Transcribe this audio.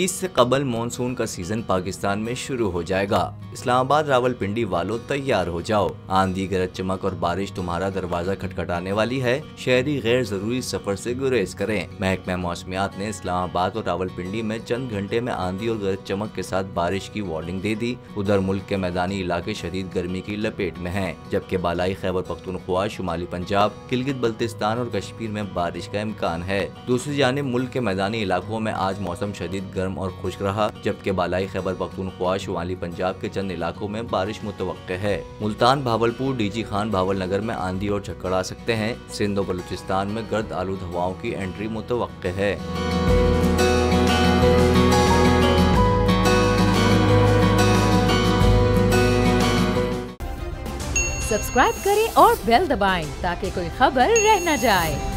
ईद से कबल मानसून का सीजन पाकिस्तान में शुरू हो जाएगा। इस्लामाबाद रावलपिंडी वालों तैयार हो जाओ, आंधी गरज चमक और बारिश तुम्हारा दरवाजा खटखटाने वाली है। शहरी गैर जरूरी सफर से गुरेज करें। महकमा मौसमियात ने इस्लामाबाद और रावलपिंडी में चंद घंटे में आंधी और गरज चमक के साथ बारिश की वार्निंग दे दी। उधर मुल्क के मैदानी इलाके शदीद गर्मी की लपेट में हैं, जबकि बालाई खैबर पख्तूनख्वा, शुमाली पंजाब, गिलगित बल्तिस्तान और कश्मीर में बारिश का इम्कान है। दूसरी जानिब मुल्क के मैदानी इलाकों में आज मौसम शदीद गर्म और खुश्क रहा, जबकि बालाई खैबर पख्तूनख्वा, शुमाली पंजाब के चंद इलाकों में बारिश मुतवक्के है। मुल्तान, भावलपुर, डीजी खान, भावल नगर में आंधी और झक्कड़ आ सकते हैं। सिंध और बलूचिस्तान में गर्द आलूद हवाओं की एंट्री मुतवक्के है। सब्सक्राइब करें और बेल दबाएं ताकि कोई खबर रह न जाए।